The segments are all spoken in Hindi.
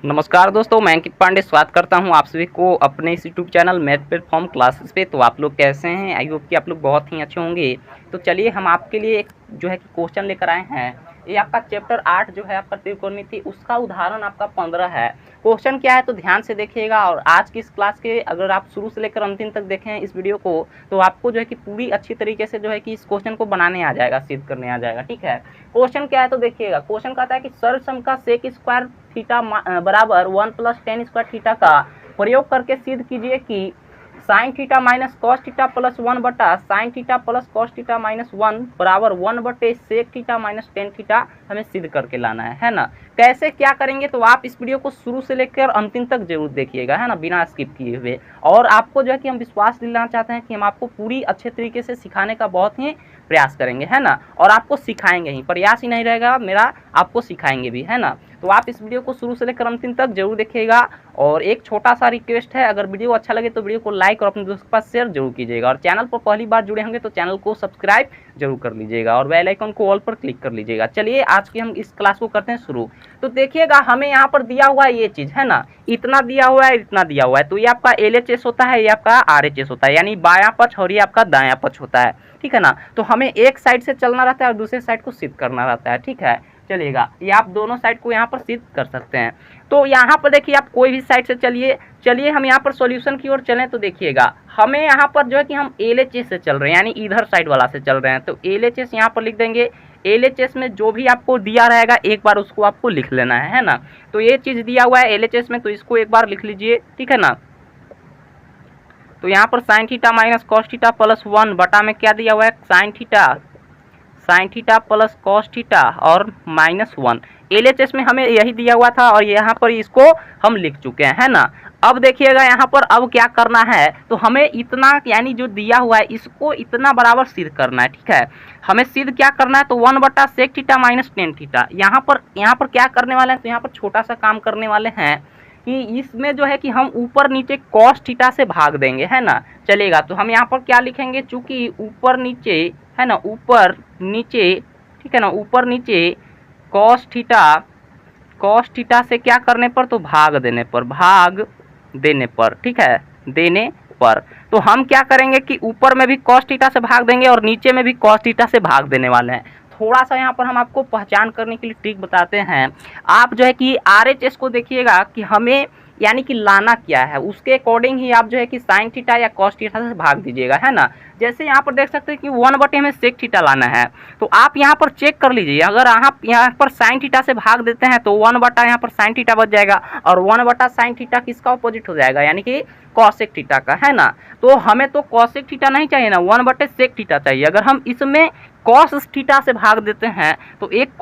नमस्कार दोस्तों, मैं अंकित पांडे स्वागत करता हूं आप सभी को अपने इस YouTube channel math platform classes पे। तो आप लोग कैसे हैं? आई होप कि आप लोग बहुत ही अच्छे होंगे। तो चलिए हम आपके लिए एक जो है कि क्वेश्चन लेकर आए हैं। ये आपका चैप्टर 8 जो है आपका त्रिकोणमिति, उसका उदाहरण आपका 15 है। क्वेश्चन क्या है तो ध्यान से देखिएगा। और आज की इस क्लास के अगर आप शुरू से लेकर अंतिम तक देखें इस वीडियो को, तो आपको जो है कि पूरी अच्छी तरीके से जो है कि इस क्वेश्चन को बनाने आ जाएगा, सिद्ध करने आ जाएगा। ठीक है, क्वेश्चन क्या है तो देखिएगा। क्वेश्चन कहता है कि सर्वसम का सेक स्क्वायर थीटा बराबर 1 + tan स्क्वायर थीटा का प्रयोग करके सिद्ध कीजिए कि sine theta minus cos theta plus 1 बटा sine theta plus cos theta minus 1 बराबर 1 बटे sec theta minus tan theta हमें सिद्ध करके लाना है ना। कैसे क्या करेंगे तो आप इस वीडियो को शुरू से लेकर अंतिम तक जरूर देखिएगा, है ना, बिना स्किप किए हुए। और आपको जो है कि हम विश्वास दिलाना चाहते हैं कि हम आपको पूरी अच्छे तरीके से सिखाने का बहुत ही प्रयास करेंगे, है ना। और आपको सिखाएंगे ही, प्रयास ही नहीं रहेगा मेरा, आपको सिखाएंगे भी, है ना। तो आप इस वीडियो को शुरू से लेकर अंतिम तक जरूर देखिएगा। और एक छोटा सा रिक्वेस्ट है, अगर वीडियो अच्छा लगे तो वीडियो को लाइक और अपने दोस्तों के पास शेयर जरूर कीजिएगा। और चैनल पर पहली बार जुड़े होंगे तो चैनल को सब्सक्राइब जरूर कर लीजिएगा और बेल आइकन को ऑल पर क्लिक कर लीजिएगा। चलिए आज की हम इस क्लास को करते हैं शुरू। तो देखिएगा हमें यहाँ पर दिया हुआ है ये चीज़, है ना, इतना दिया हुआ है, इतना दिया हुआ है। तो ये आपका LHS होता है, ये आपका RHS होता है, यानी बायां पक्ष और ये आपका दायां पक्ष होता है। ठीक है ना। तो हमें एक साइड से चलना रहता है और दूसरे साइड को सिद्ध करना रहता है। ठीक है, चलिएगा ये आप दोनों साइड को यहाँ पर सिद्ध कर सकते हैं। तो यहाँ पर देखिए आप कोई भी साइड से चलिए हम यहाँ पर सॉल्यूशन की ओर चलें। तो देखिएगा हमें यहाँ पर जो है कि हम LHS से चल रहे हैं, यानी इधर साइड वाला से चल रहे हैं। तो LHS यहाँ पर लिख देंगे। LHS में जो भी आपको दिया रहेगा एक बार उसको आपको लिख लेना है ना। तो ये चीज़ दिया हुआ है LHS में, तो इसको एक बार लिख लीजिए। ठीक है ना। तो यहाँ पर sign theta minus cos theta plus 1 बटा में क्या दिया हुआ है, sign theta plus cos theta और माइनस 1। LHS में हमें यही दिया हुआ था और यहाँ पर इसको हम लिख चुके हैं, है ना। अब देखिएगा यहाँ पर अब क्या करना है तो हमें इतना, यानी जो दिया हुआ है इसको इतना बराबर सिद्ध करना है। ठीक है, हमें सिद्ध क्या करना है तो 1 बटा sec theta minus tan theta. यहाँ पर क्या करने वाले हैं तो यहाँ पर छोटा सा काम करने वाले हैं कि इसमें जो है कि हम ऊपर नीचे कॉस थीटा से भाग देंगे, है ना। चलेगा, तो हम यहाँ पर क्या लिखेंगे, चूंकि ऊपर नीचे, है ना, ऊपर नीचे, ठीक है ना, ऊपर नीचे कॉस थीटा से क्या करने पर तो भाग देने पर, ठीक है, देने पर। तो हम क्या करेंगे कि ऊपर में भी कॉस थीटा से भाग देंगे और नीचे में भी कॉस थीटा से भाग देने वाले हैं। थोड़ा सा यहाँ पर हम आपको पहचान करने के लिए ट्रिक बताते हैं। आप जो है कि RHS को देखिएगा कि हमें यानी कि लाना क्या है, उसके अकॉर्डिंग ही आप जो है कि साइन थीटा या कॉस थीटा से भाग दीजिएगा, है ना। जैसे यहाँ पर देख सकते हैं कि 1 बटे हमें सेक थीटा लाना है। तो आप यहाँ पर चेक कर लीजिए, अगर आप यहाँ पर साइन थीटा से भाग देते हैं तो 1 बटा यहाँ पर साइन थीटा बच जाएगा और 1 बटा साइन थीटा किसका अपोजिट हो जाएगा, यानी कि कॉसेक थीटा का, है ना। तो हमें तो कॉसेक थीटा नहीं चाहिए ना, 1 बटे सेक थीटा चाहिए। अगर हम इसमें कॉस थीटा से भाग देते हैं तो एक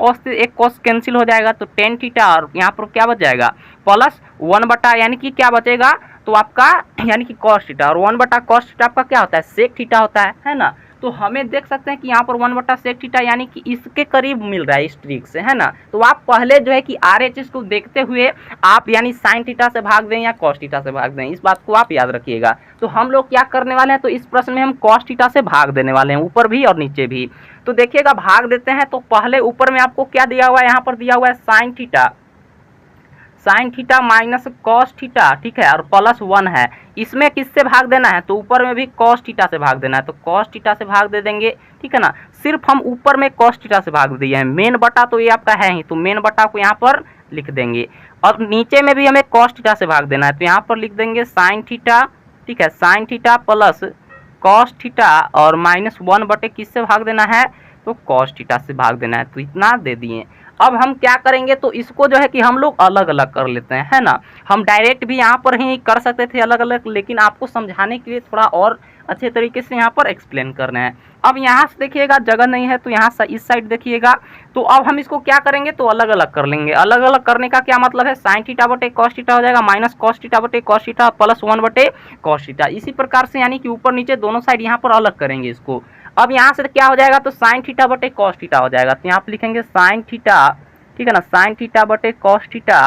कॉस कैंसिल हो जाएगा, तो टेन थीटा और यहाँ पर क्या बच जाएगा प्लस 1 बटा, यानी कि क्या बचेगा तो आपका, यानी कि कॉस थीटा, और 1 बटा कॉस थीटा आपका क्या होता है, सेक थीटा होता है ना। तो हमें देख सकते हैं कि यहाँ पर 1 बटा सेक थीटा यानी कि इसके करीब मिल रहा है इस ट्रिक से, है ना। तो आप पहले जो है कि RHS को देखते हुए आप यानी साइन थीटा से भाग दें या कॉस थीटा से भाग दें, इस बात को आप याद रखिएगा। तो हम लोग क्या करने वाले हैं तो इस प्रश्न में हम कॉस थीटा से भाग देने वाले हैं, ऊपर भी और नीचे भी। तो देखिएगा भाग देते हैं तो पहले ऊपर में आपको क्या दिया हुआ है, यहाँ पर दिया हुआ है sign theta minus cos theta, ठीक है, और प्लस 1 है। इसमें किससे भाग देना है तो ऊपर में भी कॉस थीटा से भाग देना है, तो कॉस थीटा से भाग दे देंगे, ठीक है ना। सिर्फ हम ऊपर में कॉस थीटा से भाग दिए हैं, मेन बटा तो ये आपका है ही, तो मेन बटा को यहाँ पर लिख देंगे। और नीचे में भी हमें कॉस थीटा से भाग देना है, तो यहाँ पर लिख देंगे साइन थीटा, ठीक है, sign theta plus cos theta और माइनस 1 बटे किससे भाग देना है तो कॉस थीटा से भाग देना है, तो इतना दे दिए। अब हम क्या करेंगे तो इसको जो है कि हम लोग अलग अलग कर लेते हैं, है ना। हम डायरेक्ट भी यहाँ पर ही कर सकते थे अलग अलग, लेकिन आपको समझाने के लिए थोड़ा और अच्छे तरीके से यहाँ पर एक्सप्लेन करना है। अब यहाँ से देखिएगा जगह नहीं है तो यहाँ से इस साइड देखिएगा। तो अब हम इसको क्या करेंगे तो अलग अलग कर लेंगे। अलग अलग करने का क्या मतलब है, साइन थीटा बटे कॉस थीटा हो जाएगा माइनस कॉस थीटा बटे कॉस थीटा प्लस 1 बटे कॉस थीटा। इसी प्रकार से यानी कि ऊपर नीचे दोनों साइड यहाँ पर अलग करेंगे इसको। अब यहाँ से क्या हो जाएगा तो साइन थीटा बटे कॉस थीटा हो जाएगा, तो यहाँ पर लिखेंगे साइन थीटा, ठीक है ना, साइन थीटा बटे कॉस थीटा।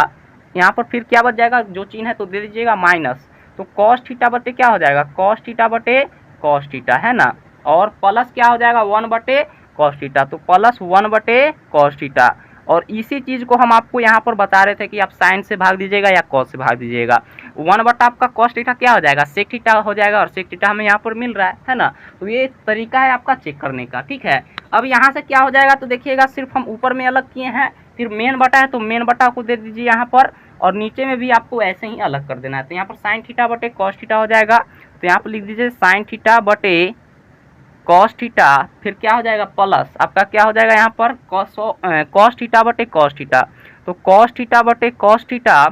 यहाँ पर फिर क्या बच जाएगा, जो चिन्ह है तो दे दीजिएगा माइनस, तो कॉस थीटा बटे क्या हो जाएगा कॉस थीटा बटे कॉस थीटा, है ना। और प्लस क्या हो जाएगा 1 बटे कॉस थीटा, तो प्लस 1 बटे कॉस थीटा। और इसी चीज़ को हम आपको यहाँ पर बता रहे थे कि आप साइन से भाग दीजिएगा या कॉस से भाग दीजिएगा। 1 आपका कॉस थीटा क्या हो जाएगा, सेक थीटा हो जाएगा, और सेक थीटा हमें यहाँ पर मिल रहा है ना। तो ये तरीका है आपका चेक करने का, ठीक है। अब यहाँ से क्या हो जाएगा, तो देखिएगा सिर्फ हम ऊपर में अलग किए हैं, फिर मेन बटा है तो मेन बटा को दे दीजिए यहाँ पर, और नीचे में भी आपको ऐसे ही अलग कर देना है। तो यहाँ पर साइन थीटा बटे कॉस थीटा हो जाएगा, तो यहाँ पर लिख दीजिए साइन थीटा बटे कॉस थीटा, फिर क्या हो जाएगा प्लस आपका क्या हो जाएगा यहाँ पर कॉस थीटा बटे कॉस थीटा, तो कॉस थीटा बटे कॉस थीटा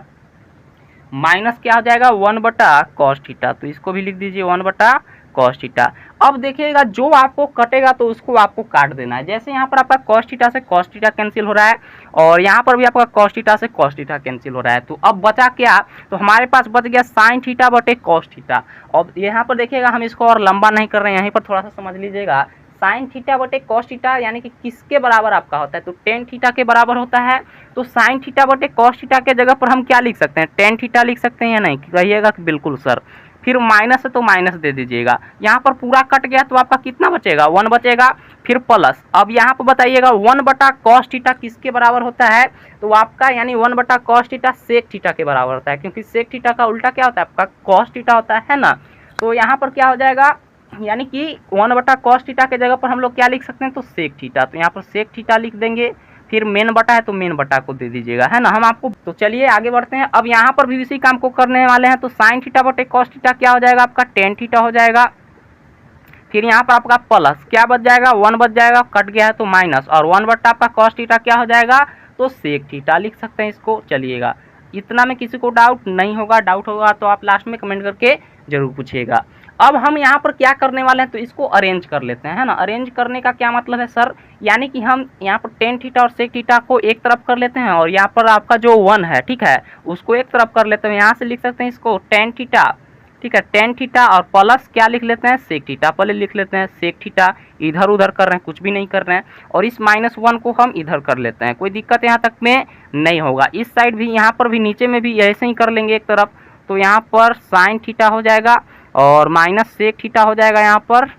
माइनस क्या हो जाएगा 1/cos थीटा, तो इसको भी लिख दीजिए 1/cos थीटा। अब देखिएगा जो आपको कटेगा तो उसको आपको काट देना है। जैसे यहाँ पर आपका cos थीटा से cos थीटा कैंसिल हो रहा है, और यहाँ पर भी आपका cos थीटा से cos थीटा कैंसिल हो रहा है। तो अब बचा क्या, तो हमारे पास बच गया साइन थीटा बटे cos थीटा। अब यहाँ पर देखिएगा हम इसको और लंबा नहीं कर रहे हैं, यहीं पर थोड़ा सा समझ लीजिएगा। साइन थीटा बटे कॉस थीटा यानी कि किसके बराबर आपका होता है, तो टेन थीटा के बराबर होता है। तो साइन थीटा बटे कॉस थीटा के जगह पर हम क्या लिख सकते हैं, टेन थीटा लिख सकते हैं या नहीं, कहिएगा कि बिल्कुल सर। फिर माइनस है तो माइनस दे दीजिएगा, यहाँ पर पूरा कट गया तो आपका कितना बचेगा 1 बचेगा, फिर प्लस। अब यहाँ पर बताइएगा 1/cos थीटा किसके बराबर होता है, तो आपका यानी 1/cos थीटा सेक थीटा के बराबर होता है, क्योंकि सेक थीटा का उल्टा क्या होता है आपका cos थीटा होता है ना। तो यहाँ पर क्या हो जाएगा, यानी कि 1/cos थीटा के जगह पर हम लोग क्या लिख सकते हैं, तो सेक थीटा, तो यहाँ पर सेक थीटा लिख देंगे। फिर मेन बटा है तो मेन बटा को दे दीजिएगा, है ना हम आपको। तो चलिए आगे बढ़ते हैं। अब यहाँ पर भी इसी काम को करने वाले हैं। तो साइन थीटा बटे कॉस थीटा क्या हो जाएगा आपका टेन थीटा हो जाएगा। फिर यहाँ पर आपका प्लस क्या बच जाएगा 1 बच जाएगा, कट गया है तो माइनस, और 1 आपका कॉस थीटा क्या हो जाएगा, तो सेक थीटा लिख सकते हैं इसको। चलिएगा इतना में किसी को डाउट नहीं होगा, डाउट होगा तो आप लास्ट में कमेंट करके जरूर पूछिएगा। अब हम यहाँ पर क्या करने वाले हैं, तो इसको अरेंज कर लेते हैं, है ना। अरेंज करने का क्या मतलब है सर, यानी कि हम यहाँ पर टेन थीटा और सेक थीटा को एक तरफ कर लेते हैं, और यहाँ पर आपका जो 1 है, ठीक है, उसको एक तरफ कर लेते हैं। यहाँ से लिख सकते हैं इसको टेन थीटा, ठीक है, टेन थीटा, और प्लस क्या लिख लेते हैं सेक थीटा, पहले लिख लेते हैं सेक थीटा, इधर उधर कर रहे हैं, कुछ भी नहीं कर रहे हैं, और इस -1 को हम इधर कर लेते हैं, कोई दिक्कत यहाँ तक में नहीं होगा। इस साइड भी यहाँ पर भी नीचे में भी ऐसे ही कर लेंगे एक तरफ, तो यहाँ पर साइन थीटा हो जाएगा और माइनस सेक थीटा हो जाएगा यहाँ पर,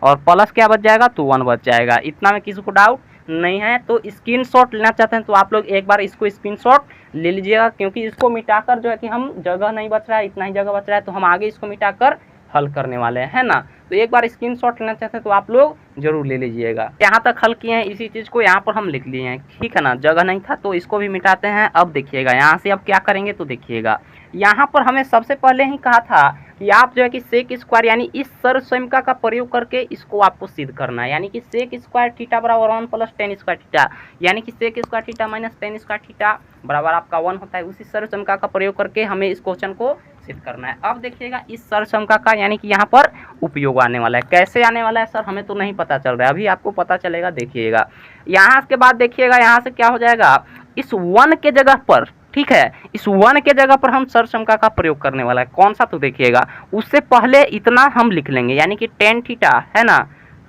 और प्लस क्या बच जाएगा, तो 1 बच जाएगा। इतना में किसी को डाउट नहीं है। तो स्क्रीनशॉट लेना चाहते हैं तो आप लोग एक बार इसको स्क्रीनशॉट ले लीजिएगा, क्योंकि इसको मिटाकर जो है कि हम जगह नहीं बच रहा है, इतना ही जगह बच रहा है, तो हम आगे इसको मिटाकर हल करने वाले हैं, है ना। तो एक बार स्क्रीनशॉट लेना चाहते हैं तो आप लोग जरूर ले लीजिएगा। यहाँ तक हल किए हैं, इसी चीज़ को यहाँ पर हम लिख लिए हैं, ठीक है ना, जगह नहीं था तो इसको भी मिटाते हैं। अब देखिएगा यहाँ से अब क्या करेंगे, तो देखिएगा यहाँ पर हमें सबसे पहले ही कहा था कि आप जो है कि सेक स्क्वायर यानी इस सर्वसमीका का प्रयोग करके इसको आपको सिद्ध करना है, यानी कि सेक स्क्वायर थीटा बराबर 1 + टेन स्क्वायर थीटा, यानी कि sec square theta minus tan square theta बराबर आपका 1 होता है। उसी सर्वसमीका का प्रयोग करके हमें इस क्वेश्चन को सिद्ध करना है। अब देखिएगा इस सर्वसमीका का यानी कि यहाँ पर उपयोग आने वाला है। कैसे आने वाला है सर, हमें तो नहीं पता चल रहा है, अभी आपको पता चलेगा, देखिएगा। यहाँ के बाद देखिएगा यहाँ से क्या हो जाएगा, इस 1 के जगह पर, ठीक है, इस 1 के जगह पर हम सर्वसमीका का प्रयोग करने वाला है। कौन सा, तो देखिएगा उससे पहले इतना हम लिख लेंगे, यानी कि टेन थीटा, है ना,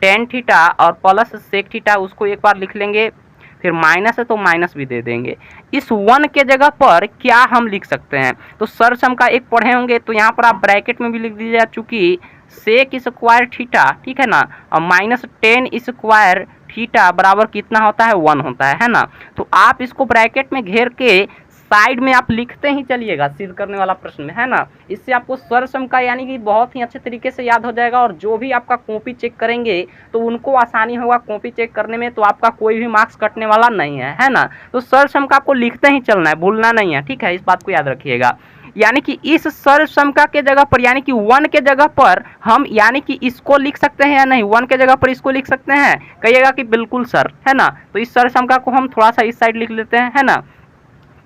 टेन थीटा और प्लस सेक थीटा, उसको एक बार लिख लेंगे। फिर माइनस है तो माइनस भी दे देंगे। इस 1 के जगह पर क्या हम लिख सकते हैं, तो सर्वसमीका एक पढ़े होंगे, तो यहाँ पर आप ब्रैकेट में भी लिख दीजिए, चूंकि सेक स्क्वायर थीटा, ठीक है ना, और माइनस टेन स्क्वायर थीटा बराबर कितना होता है 1 होता है ना। तो आप इसको ब्रैकेट में घेर के साइड में आप लिखते ही चलिएगा सिद्ध करने वाला प्रश्न में, है ना। इससे आपको सर्वसमीका यानी कि बहुत ही अच्छे तरीके से याद हो जाएगा, और जो भी आपका कॉपी चेक करेंगे तो उनको आसानी होगा कॉपी चेक करने में, तो आपका कोई भी मार्क्स कटने वाला नहीं है ना। तो सर्वसमीका आपको लिखते ही चलना है, भूलना नहीं है, ठीक है, इस बात को याद रखिएगा। यानी कि इस सर्वसमीका के जगह पर यानी कि 1 के जगह पर हम यानी कि इसको लिख सकते हैं या नहीं, 1 के जगह पर इसको लिख सकते हैं, कहिएगा कि बिल्कुल सर, है ना। तो इस सर्वसमीका को हम थोड़ा सा इस साइड लिख लेते हैं, है ना।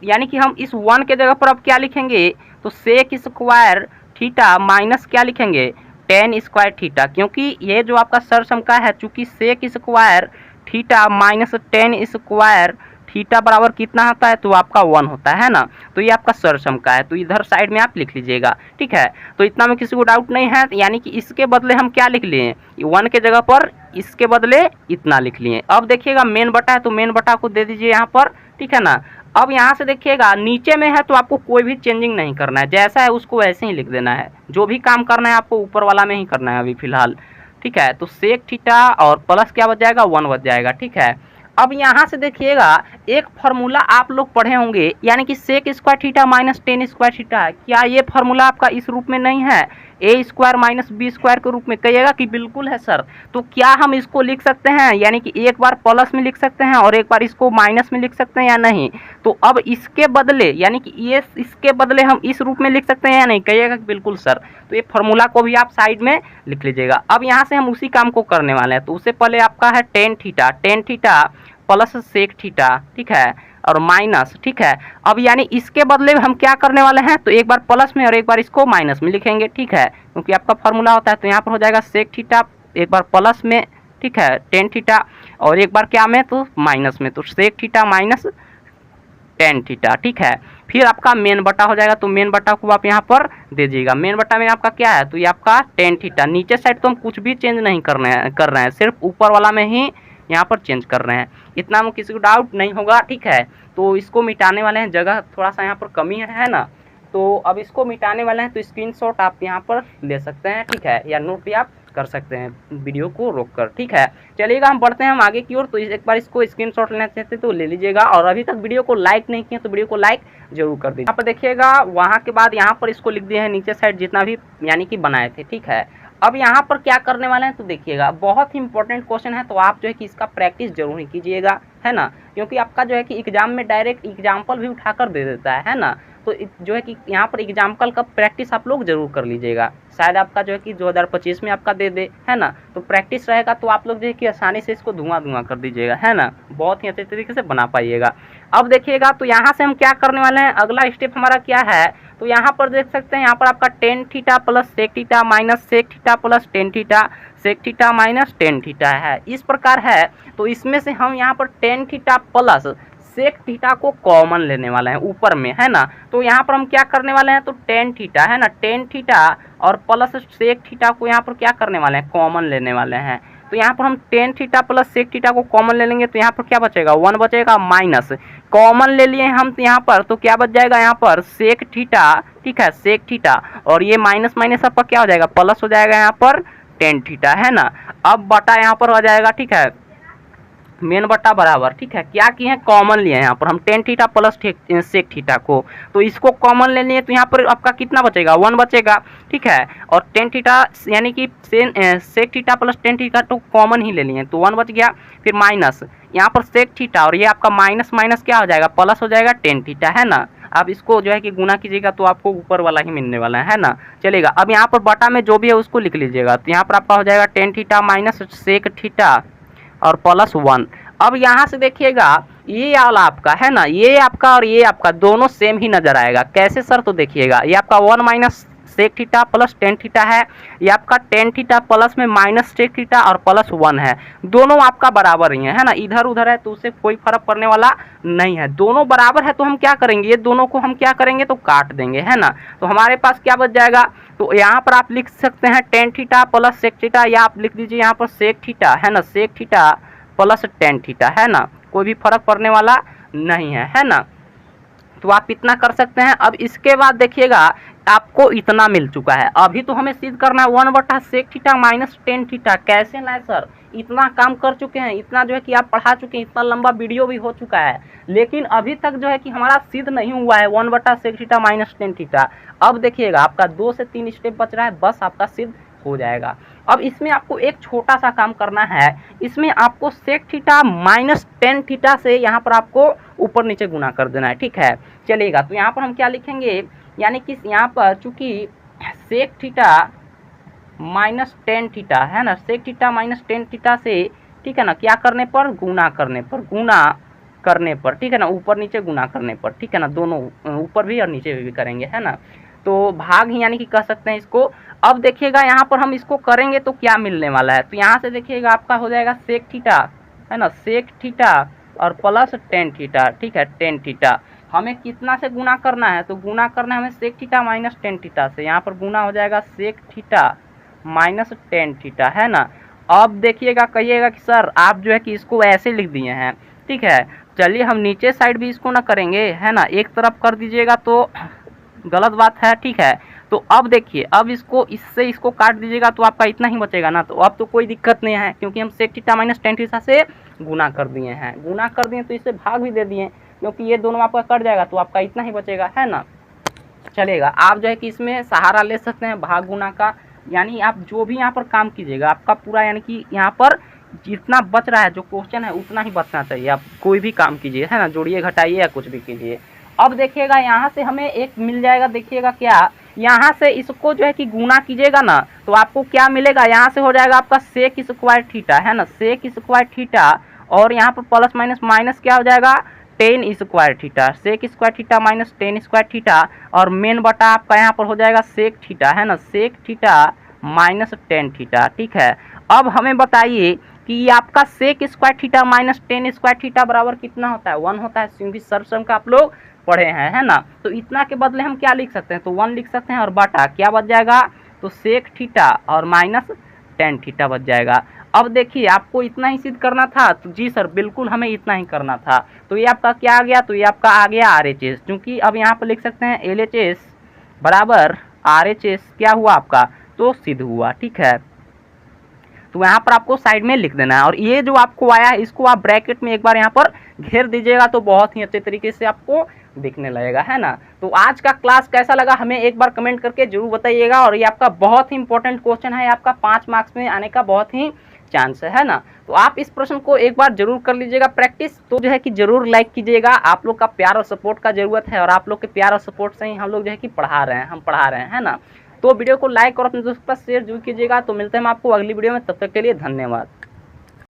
यानी कि हम इस 1 के जगह पर अब क्या लिखेंगे, तो सेक स्क्वायर थीटा माइनस क्या लिखेंगे टेन स्क्वायर थीटा, क्योंकि ये जो आपका सर्वसमीका है, चूंकि sec square theta minus tan square theta बराबर कितना होता है, तो आपका 1 होता है ना। तो ये आपका सर्वसमीका है, तो इधर साइड में आप लिख लीजिएगा, ठीक है। तो इतना में किसी को डाउट नहीं है, यानी कि इसके बदले हम क्या लिख लिए, 1 के जगह पर इसके बदले इतना लिख लिए। अब देखिएगा मेन बटा है तो मेन बटा को दे दीजिए यहाँ पर, ठीक है ना। अब यहाँ से देखिएगा नीचे में है तो आपको कोई भी चेंजिंग नहीं करना है, जैसा है उसको वैसे ही लिख देना है। जो भी काम करना है आपको ऊपर वाला में ही करना है अभी फिलहाल, ठीक है। तो सेक थीटा और प्लस क्या बच जाएगा 1 बच जाएगा, ठीक है। अब यहाँ से देखिएगा एक फार्मूला आप लोग पढ़े होंगे, यानी कि sec square theta minus tan square theta. क्या ये फार्मूला आपका इस रूप में नहीं है, A square minus B square के रूप में? कहिएगा कि बिल्कुल है सर। तो क्या हम इसको लिख सकते हैं, यानी कि एक बार प्लस में लिख सकते हैं और एक बार इसको माइनस में लिख सकते हैं या नहीं? तो अब इसके बदले, यानी कि ये इसके बदले हम इस रूप में लिख सकते हैं या नहीं? कहिएगा कि बिल्कुल सर। तो ये फार्मूला को भी आप साइड में लिख लीजिएगा। अब यहाँ से हम उसी काम को करने वाले हैं। तो उससे पहले आपका है tan theta plus sec theta, ठीक है, और माइनस, ठीक है। अब यानी इसके बदले में हम क्या करने वाले हैं, तो एक बार प्लस में और एक बार इसको माइनस में लिखेंगे, ठीक है, क्योंकि आपका फार्मूला होता है। तो यहाँ पर हो जाएगा सेक थीटा, एक बार प्लस में, ठीक है, टेन थीटा, और एक बार क्या में, तो माइनस में, तो sec theta minus tan theta, ठीक है। फिर आपका मेन बटा हो जाएगा, तो मेन बटा को आप यहाँ पर दे दीजिएगा। मेन बटा में आपका क्या है, तो ये आपका टेन थीटा। नीचे साइड तो हम कुछ भी चेंज नहीं कर रहे हैं, सिर्फ ऊपर वाला में ही यहाँ पर चेंज कर रहे हैं। इतना में किसी को डाउट नहीं होगा, ठीक है। तो इसको मिटाने वाले हैं, जगह थोड़ा सा यहाँ पर कमी है ना, तो अब इसको मिटाने वाले हैं। तो स्क्रीनशॉट आप यहाँ पर ले सकते हैं, ठीक है, या नोट भी आप कर सकते हैं वीडियो को रोककर, ठीक है। चलिएगा हम बढ़ते हैं हम आगे की ओर। तो एक बार इसको स्क्रीनशॉट लेना चाहते तो ले लीजिएगा, और अभी तक वीडियो को लाइक नहीं किया तो वीडियो को लाइक जरूर कर दीजिए। यहाँ पर देखिएगा, वहाँ के बाद यहाँ पर इसको लिख दिए हैं नीचे साइड जितना भी यानी कि बनाए थे, ठीक है। अब यहाँ पर क्या करने वाले हैं, तो देखिएगा बहुत ही इंपॉर्टेंट क्वेश्चन है, तो आप जो है कि इसका प्रैक्टिस जरूर ही कीजिएगा, है ना, क्योंकि आपका जो है कि एग्जाम में डायरेक्ट एग्जाम्पल भी उठाकर दे देता है ना। तो जो है कि यहाँ पर एग्जाम्पल का प्रैक्टिस आप लोग जरूर कर लीजिएगा, शायद आपका जो है कि 2025 में आपका दे दे, है ना। तो प्रैक्टिस रहेगा तो आप लोग जो है कि आसानी से इसको धुआं कर दीजिएगा, है ना, बहुत ही अच्छे तरीके से बना पाइएगा। अब देखिएगा, तो यहाँ से हम क्या करने वाले हैं, अगला स्टेप हमारा क्या है, तो यहाँ पर देख सकते हैं, यहाँ पर आपका tan theta plus sec theta minus sec theta plus tan theta, sec theta minus tan theta है, इस प्रकार है। तो इसमें से हम यहाँ पर tan theta plus sec theta को कॉमन लेने वाले हैं ऊपर में, है ना। तो यहाँ पर हम क्या करने वाले हैं, तो टेन थीटा, है ना, टेन थीटा और प्लस सेक थीटा को यहाँ पर क्या करने वाले हैं, कॉमन लेने वाले हैं। तो यहाँ पर हम tan theta plus sec theta को कॉमन ले लेंगे, तो यहाँ पर क्या बचेगा, वन बचेगा, माइनस कॉमन ले लिए हम यहाँ पर, तो क्या बच जाएगा यहाँ पर सेक थीटा, ठीक है, सेक थीटा, और ये माइनस माइनस आपका क्या हो जाएगा, प्लस हो जाएगा यहाँ पर टेन थीटा, है ना। अब बटा यहाँ पर हो जाएगा, ठीक है, मेन बटा बराबर, ठीक है, क्या किए हैं, कॉमन लिए हैं यहाँ पर हम tan theta plus sec theta को, तो इसको कॉमन ले लिए, तो यहाँ पर आपका कितना बचेगा, वन बचेगा, ठीक है, और टेन थीटा यानी कि sec theta plus tan theta तो कॉमन ही ले लिए, तो वन बच गया। फिर माइनस यहाँ पर सेक थीटा, और ये आपका माइनस माइनस क्या हो जाएगा, प्लस हो जाएगा टेन थीटा, है ना। अब इसको जो है कि गुना कीजिएगा तो आपको ऊपर वाला ही मिलने वाला है ना। चलेगा, अब यहाँ पर बटा में जो भी है उसको लिख लीजिएगा, तो यहाँ पर आपका हो जाएगा tan theta minus sec theta और प्लस वन। अब यहाँ से देखिएगा, ये वाला आपका है ना, ये आपका और ये आपका दोनों सेम ही नजर आएगा। कैसे सर, तो देखिएगा, ये आपका one minus sec theta plus tan theta है, ये आपका टेन थीटा प्लस में माइनस सेक थीटा और प्लस वन है, दोनों आपका बराबर ही है ना। इधर उधर है तो उससे कोई फर्क पड़ने वाला नहीं है, दोनों बराबर है। तो हम क्या करेंगे, ये दोनों को हम क्या करेंगे, तो काट देंगे, है ना। तो हमारे पास क्या बच जाएगा, तो यहाँ पर आप लिख सकते हैं tan theta plus sec theta, या आप लिख दीजिए यहाँ पर सेक थीटा, है ना, sec theta plus tan theta, है ना, कोई भी फर्क पड़ने वाला नहीं है ना। तो आप इतना कर सकते हैं। अब इसके बाद देखिएगा, आपको इतना मिल चुका है, अभी तो हमें सिद्ध करना है वन बटा sec theta minus tan theta. कैसे लाए सर, इतना काम कर चुके हैं, इतना जो है कि आप पढ़ा चुके हैं, इतना लंबा वीडियो भी हो चुका है, लेकिन अभी तक जो है कि हमारा सिद्ध नहीं हुआ है वन बटा sec theta minus tan theta. अब देखिएगा, आपका 2 से 3 स्टेप बच रहा है, बस आपका सिद्ध हो जाएगा। अब इसमें आपको एक छोटा सा काम करना है, इसमें आपको sec theta minus tan theta से यहाँ पर आपको ऊपर नीचे गुना कर देना है, ठीक है। चलिएगा, तो यहाँ पर हम क्या लिखेंगे, यानी कि यहाँ पर चूंकि sec theta minus tan theta है ना, sec theta minus tan theta से, ठीक है ना, क्या करने पर, गुना करने पर, ठीक है ना, ऊपर नीचे गुना करने पर, ठीक है ना, दोनों ऊपर भी और नीचे भी करेंगे, है ना। तो भाग ही यानी कि कह सकते हैं इसको। अब देखिएगा, यहाँ पर हम इसको करेंगे तो क्या मिलने वाला है, तो यहाँ से देखिएगा आपका हो जाएगा सेक थीटा, है ना, सेक थीटा और प्लस टेन थीटा, ठीक है, टेन थीटा। हमें कितना से गुना करना है, तो गुना करना है हमें sec theta minus tan theta से, यहाँ पर गुना हो जाएगा sec theta minus tan theta, है ना। अब देखिएगा, कहिएगा कि सर आप जो है कि इसको ऐसे लिख दिए हैं, ठीक है। चलिए हम नीचे साइड भी इसको ना करेंगे, है ना, एक तरफ कर दीजिएगा तो गलत बात है, ठीक है। तो अब देखिए, अब इसको इससे इसको काट दीजिएगा तो आपका इतना ही बचेगा ना। तो अब तो कोई दिक्कत नहीं है, क्योंकि हम sec theta minus tan theta से गुना कर दिए हैं, गुना कर दिए तो इससे भाग भी दे दिए, क्योंकि ये दोनों आपका कट जाएगा तो आपका इतना ही बचेगा, है ना। चलेगा, आप जो है कि इसमें सहारा ले सकते हैं भाग गुना का, यानी आप जो भी यहाँ पर काम कीजिएगा आपका पूरा, यानी कि यहाँ पर जितना बच रहा है जो क्वेश्चन है उतना ही बचना चाहिए। आप कोई भी काम कीजिए, है ना, जोड़िए घटाइए या कुछ भी कीजिए। अब देखिएगा यहाँ से हमें एक मिल जाएगा, देखिएगा क्या, यहाँ से इसको जो है कि गुना कीजिएगा ना तो आपको क्या मिलेगा, यहाँ से हो जाएगा आपका सेक स्क्वायर थीटा, है ना, सेक स्क्वायर थीटा, और यहाँ पर प्लस माइनस माइनस क्या हो जाएगा, tan square theta, sec square theta minus tan square theta, और मेन बटा आपका यहाँ पर हो जाएगा सेक थीटा, है ना, sec theta minus tan theta. ठीक है, अब हमें बताइए कि आपका sec square theta minus tan square theta बराबर कितना होता है, 1 होता है, क्योंकि सर्वसम का आप लोग पढ़े हैं, है ना। तो इतना के बदले हम क्या लिख सकते हैं, तो 1 लिख सकते हैं, और बटा क्या बच जाएगा, तो सेक थीटा और माइनस टेन थीटा बच जाएगा। अब देखिए आपको इतना ही सिद्ध करना था, तो जी सर बिल्कुल हमें इतना ही करना था। तो ये आपका क्या आ गया, तो ये आपका आ गया RHS, क्योंकि अब यहाँ पर लिख सकते हैं LHS बराबर RHS क्या हुआ आपका, तो सिद्ध हुआ। ठीक है, तो यहाँ पर आपको साइड में लिख देना है, और ये जो आपको आया है इसको आप ब्रैकेट में एक बार यहाँ पर घेर दीजिएगा तो बहुत ही अच्छे तरीके से आपको दिखने लगेगा, है ना। तो आज का क्लास कैसा लगा हमें एक बार कमेंट करके जरूर बताइएगा, और ये आपका बहुत ही इंपॉर्टेंट क्वेश्चन है, आपका 5 मार्क्स में आने का बहुत ही चांस है ना। तो आप इस प्रश्न को एक बार जरूर कर लीजिएगा प्रैक्टिस, तो जो है कि जरूर लाइक कीजिएगा, आप लोग का प्यार और सपोर्ट का जरूरत है, और आप लोग के प्यार और सपोर्ट से ही हम लोग जो है कि पढ़ा रहे हैं, हम पढ़ा रहे हैं, है ना। तो वीडियो को लाइक और अपने दोस्तों के साथ शेयर जरूर कीजिएगा। तो मिलते हैं हम आपको अगली वीडियो में, तब तक के लिए धन्यवाद।